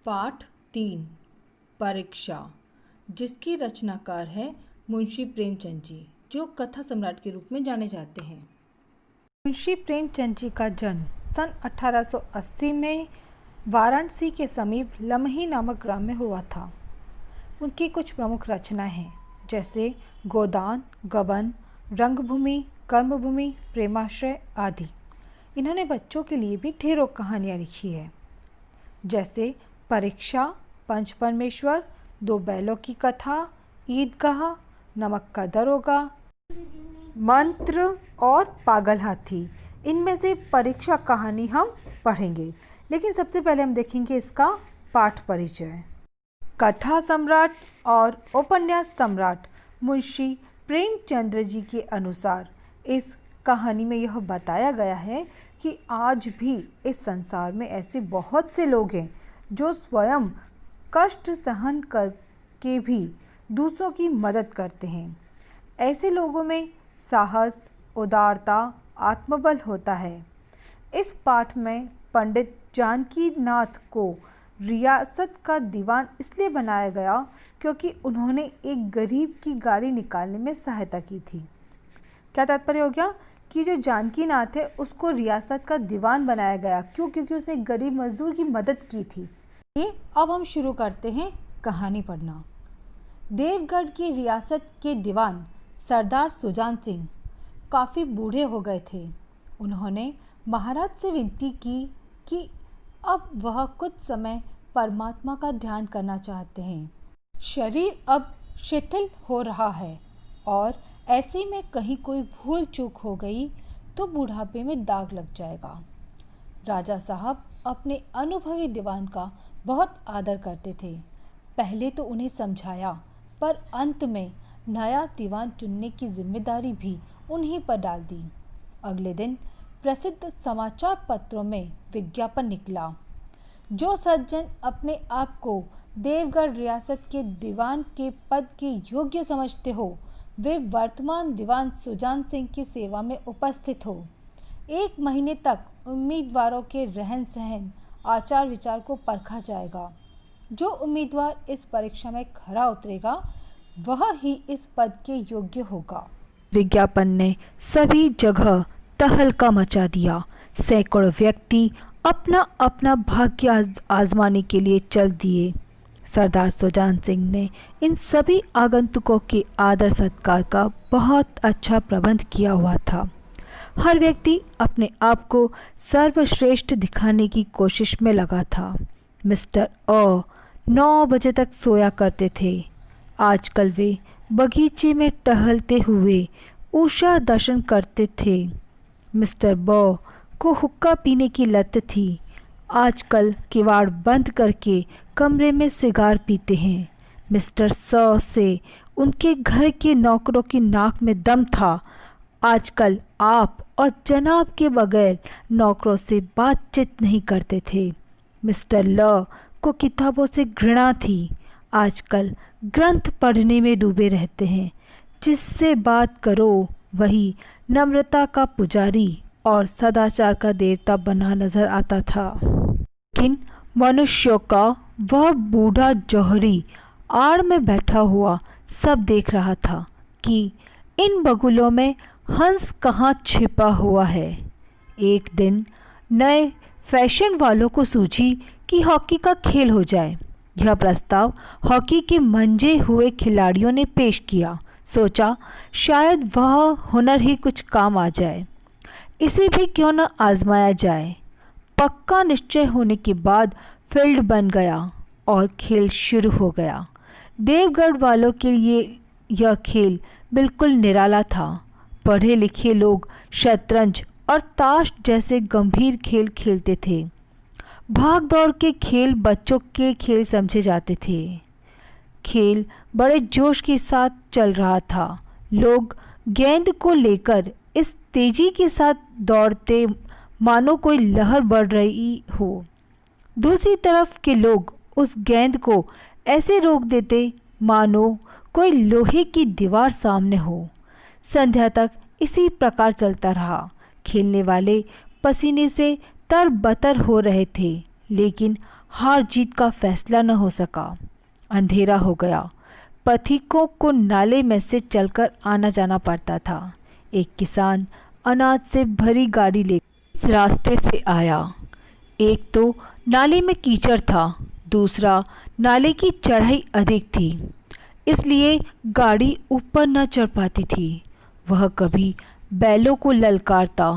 पाठ 3 परीक्षा, जिसकी रचनाकार है मुंशी प्रेमचंद जी, जो कथा सम्राट के रूप में जाने जाते हैं। मुंशी प्रेमचंद जी का जन्म सन 1880 में वाराणसी के समीप लमही नामक ग्राम में हुआ था। उनकी कुछ प्रमुख रचनाएं हैं, जैसे गोदान, गबन, रंगभूमि, कर्मभूमि, प्रेमाश्रय आदि। इन्होंने बच्चों के लिए भी ढेरों कहानियाँ लिखी है, जैसे परीक्षा, पंच परमेश्वर, दो बैलों की कथा, ईदगाह, नमक का दरोगा, मंत्र और पागल हाथी। इनमें से परीक्षा कहानी हम पढ़ेंगे, लेकिन सबसे पहले हम देखेंगे इसका पाठ परिचय। कथा सम्राट और उपन्यास सम्राट मुंशी प्रेमचंद्र जी के अनुसार इस कहानी में यह बताया गया है कि आज भी इस संसार में ऐसे बहुत से लोग हैं जो स्वयं कष्ट सहन करके भी दूसरों की मदद करते हैं। ऐसे लोगों में साहस, उदारता, आत्मबल होता है। इस पाठ में पंडित जानकी नाथ को रियासत का दीवान इसलिए बनाया गया क्योंकि उन्होंने एक गरीब की गाड़ी निकालने में सहायता की थी। क्या तात्पर्य हो गया कि जो जानकी नाथ है उसको रियासत का दीवान बनाया गया, क्यों? क्योंकि उसने गरीब मजदूर की मदद की थी। ये अब हम शुरू करते हैं कहानी पढ़ना। देवगढ़ की रियासत के दीवान सरदार सुजान सिंह काफ़ी बूढ़े हो गए थे। उन्होंने महाराज से विनती की कि अब वह कुछ समय परमात्मा का ध्यान करना चाहते हैं। शरीर अब शिथिल हो रहा है और ऐसे में कहीं कोई भूल चूक हो गई तो बुढ़ापे में दाग लग जाएगा। राजा साहब अपने अनुभवी दीवान का बहुत आदर करते थे। पहले तो उन्हें समझाया, पर अंत में नया दीवान चुनने की जिम्मेदारी भी उन्हीं पर डाल दी। अगले दिन प्रसिद्ध समाचार पत्रों में विज्ञापन निकला, जो सज्जन अपने आप को देवगढ़ रियासत के दीवान के पद के योग्य समझते हो, वे वर्तमान दीवान सुजान सिंह की सेवा में उपस्थित हो। 1 महीने तक उम्मीदवारों के रहन सहन, आचार विचार को परखा जाएगा। जो उम्मीदवार इस परीक्षा में खरा उतरेगा वह ही इस पद के योग्य होगा। विज्ञापन ने सभी जगह तहलका मचा दिया। सैकड़ों व्यक्ति अपना अपना भाग्य आजमाने के लिए चल दिए। सरदार सुजान सिंह ने इन सभी आगंतुकों के आदर सत्कार का बहुत अच्छा प्रबंध किया हुआ था। हर व्यक्ति अपने आप को सर्वश्रेष्ठ दिखाने की कोशिश में लगा था। मिस्टर 9 बजे तक सोया करते थे। आजकल वे बगीचे में टहलते हुए उषा दर्शन करते थे। मिस्टर को हुक्का पीने की लत थी। आजकल किवाड़ बंद करके कमरे में सिगार पीते हैं। मिस्टर से उनके घर के नौकरों की नाक में दम था। आजकल आप और जनाब के बगैर नौकरों से बातचीत नहीं करते थे। मिस्टर को किताबों से घृणा थी। आजकल ग्रंथ पढ़ने में डूबे रहते हैं। जिससे बात करो वही नम्रता का पुजारी और सदाचार का देवता बना नजर आता था। लेकिन मनुष्यों का वह बूढ़ा जौहरी आड़ में बैठा हुआ सब देख रहा था कि इन बगुलों में हंस कहाँ छिपा हुआ है। एक दिन नए फैशन वालों को सूझी कि हॉकी का खेल हो जाए। यह प्रस्ताव हॉकी के मंजे हुए खिलाड़ियों ने पेश किया। सोचा शायद वह हुनर ही कुछ काम आ जाए, इसे भी क्यों न आजमाया जाए। पक्का निश्चय होने के बाद फील्ड बन गया और खेल शुरू हो गया। देवगढ़ वालों के लिए यह खेल बिल्कुल निराला था। पढ़े लिखे लोग शतरंज और ताश जैसे गंभीर खेल खेलते थे। भाग दौड़ के खेल बच्चों के खेल समझे जाते थे। खेल बड़े जोश के साथ चल रहा था। लोग गेंद को लेकर इस तेजी के साथ दौड़ते मानो कोई लहर बढ़ रही हो। दूसरी तरफ के लोग उस गेंद को ऐसे रोक देते मानो कोई लोहे की दीवार सामने हो। संध्या तक इसी प्रकार चलता रहा। खेलने वाले पसीने से तरबतर हो रहे थे, लेकिन हार जीत का फैसला न हो सका। अंधेरा हो गया। पथिकों को नाले में से चलकर आना जाना पड़ता था। एक किसान अनाज से भरी गाड़ी लेकर इस रास्ते से आया। एक तो नाले में कीचड़ था, दूसरा नाले की चढ़ाई अधिक थी, इसलिए गाड़ी ऊपर न चढ़ पाती थी। वह कभी बैलों को ललकारता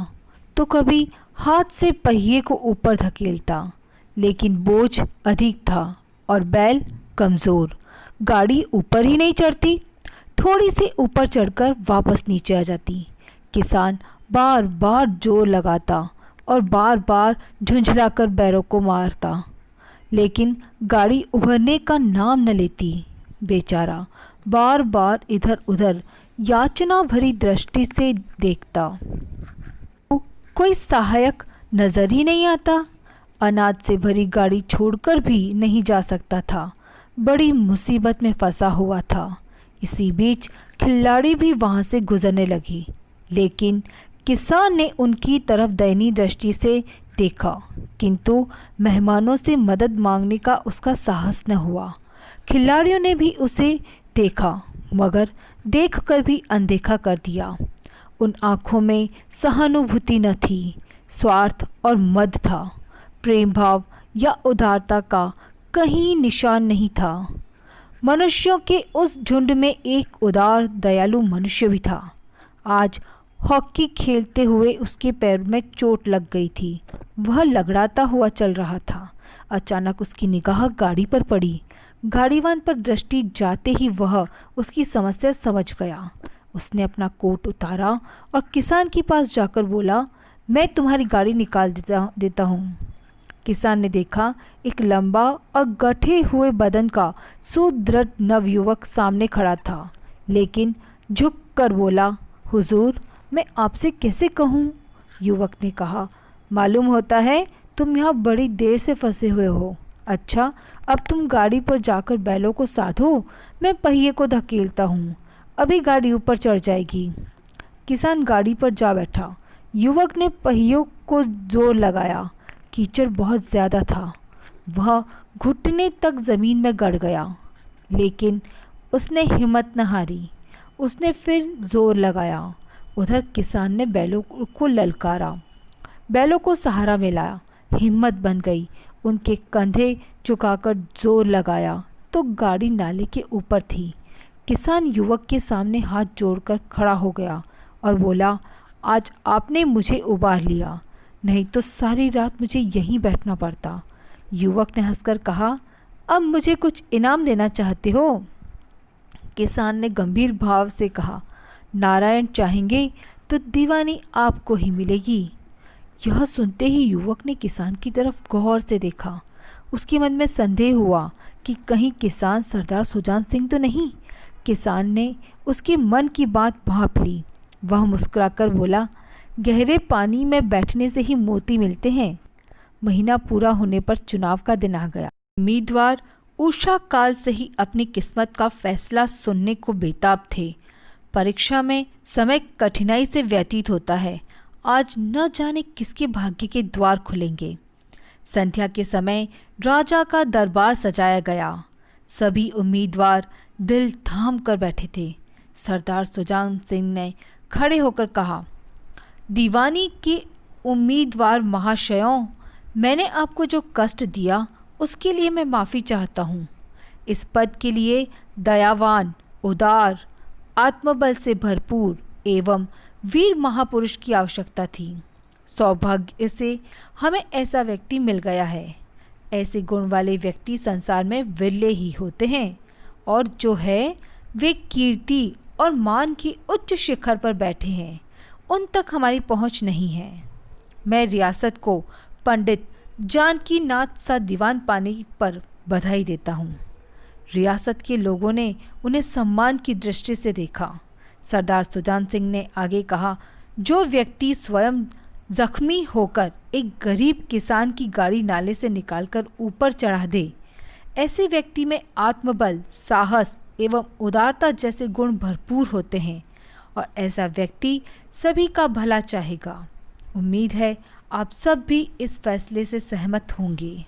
तो कभी हाथ से पहिए को ऊपर धकेलता, लेकिन बोझ अधिक था और बैल कमज़ोर। गाड़ी ऊपर ही नहीं चढ़ती, थोड़ी सी ऊपर चढ़कर वापस नीचे आ जाती। किसान बार बार जोर लगाता और बार बार झुंझलाकर बैलों को मारता, लेकिन गाड़ी उभरने का नाम न लेती। बेचारा बार बार इधर उधर याचना भरी दृष्टि से देखता। कोई सहायक नजर ही नहीं आता। अनाज से भरी गाड़ी छोड़कर भी नहीं जा सकता था। बड़ी मुसीबत में फंसा हुआ था। इसी बीच खिलाड़ी भी वहां से गुजरने लगी, लेकिन किसान ने उनकी तरफ दयनीय दृष्टि से देखा, किंतु मेहमानों से मदद मांगने का उसका साहस न हुआ। खिलाड़ियों ने भी उसे देखा, मगर देखकर भी अनदेखा कर दिया। उन आँखों में सहानुभूति न थी, स्वार्थ और मद था। प्रेम भाव या उदारता का कहीं निशान नहीं था। मनुष्यों के उस झुंड में एक उदार दयालु मनुष्य भी था। आज हॉकी खेलते हुए उसके पैर में चोट लग गई थी। वह लगड़ाता हुआ चल रहा था। अचानक उसकी निगाह गाड़ी पर पड़ी। गाड़ीवान पर दृष्टि जाते ही वह उसकी समस्या समझ गया। उसने अपना कोट उतारा और किसान के पास जाकर बोला, मैं तुम्हारी गाड़ी निकाल देता हूँ। किसान ने देखा, एक लंबा और गठे हुए बदन का सुदृढ़ नवयुवक सामने खड़ा था, लेकिन झुक कर बोला, हुजूर, मैं आपसे कैसे कहूँ? युवक ने कहा, मालूम होता है तुम यहाँ बड़ी देर से फंसे हुए हो। अच्छा, अब तुम गाड़ी पर जाकर बैलों को साधो, मैं पहिए को धकेलता हूँ, अभी गाड़ी ऊपर चढ़ जाएगी। किसान गाड़ी पर जा बैठा। युवक ने पहियों को जोर लगाया। कीचड़ बहुत ज़्यादा था। वह घुटने तक ज़मीन में गड़ गया, लेकिन उसने हिम्मत न हारी। उसने फिर जोर लगाया। उधर किसान ने बैलों को ललकारा, बैलों को सहारा मिलाया। हिम्मत बन गई। उनके कंधे झुकाकर जोर लगाया तो गाड़ी नाले के ऊपर थी। किसान युवक के सामने हाथ जोड़कर खड़ा हो गया और बोला, आज आपने मुझे उबार लिया, नहीं तो सारी रात मुझे यहीं बैठना पड़ता। युवक ने हंसकर कहा, अब मुझे कुछ इनाम देना चाहते हो? किसान ने गंभीर भाव से कहा, नारायण चाहेंगे तो दीवानी आपको ही मिलेगी। यह सुनते ही युवक ने किसान की तरफ गौर से देखा। उसके मन में संदेह हुआ कि कहीं किसान सरदार सुजान सिंह तो नहीं। किसान ने उसके मन की बात भांप ली। वह मुस्कुराकर बोला, गहरे पानी में बैठने से ही मोती मिलते हैं। महीना पूरा होने पर चुनाव का दिन आ गया। उम्मीदवार उषा काल से ही अपनी किस्मत का फैसला सुनने को बेताब थे। परीक्षा में समय कठिनाई से व्यतीत होता है। आज न जाने किसके भाग्य के द्वार खुलेंगे। संध्या के समय राजा का दरबार सजाया गया। सभी उम्मीदवार दिल थाम कर बैठे थे। सरदार सुजान सिंह ने खड़े होकर कहा, दीवानी के उम्मीदवार महाशयों, मैंने आपको जो कष्ट दिया उसके लिए मैं माफ़ी चाहता हूँ। इस पद के लिए दयावान, उदार, आत्मबल से भरपूर एवं वीर महापुरुष की आवश्यकता थी। सौभाग्य से हमें ऐसा व्यक्ति मिल गया है। ऐसे गुण वाले व्यक्ति संसार में विरले ही होते हैं, और जो है वे कीर्ति और मान की उच्च शिखर पर बैठे हैं। उन तक हमारी पहुंच नहीं है। मैं रियासत को पंडित जानकी नाथ सा दीवान पाने पर बधाई देता हूँ। रियासत के लोगों ने उन्हें सम्मान की दृष्टि से देखा। सरदार सुजान सिंह ने आगे कहा, जो व्यक्ति स्वयं जख्मी होकर एक गरीब किसान की गाड़ी नाले से निकालकर ऊपर चढ़ा दे, ऐसे व्यक्ति में आत्मबल, साहस एवं उदारता जैसे गुण भरपूर होते हैं, और ऐसा व्यक्ति सभी का भला चाहेगा। उम्मीद है आप सब भी इस फैसले से सहमत होंगे।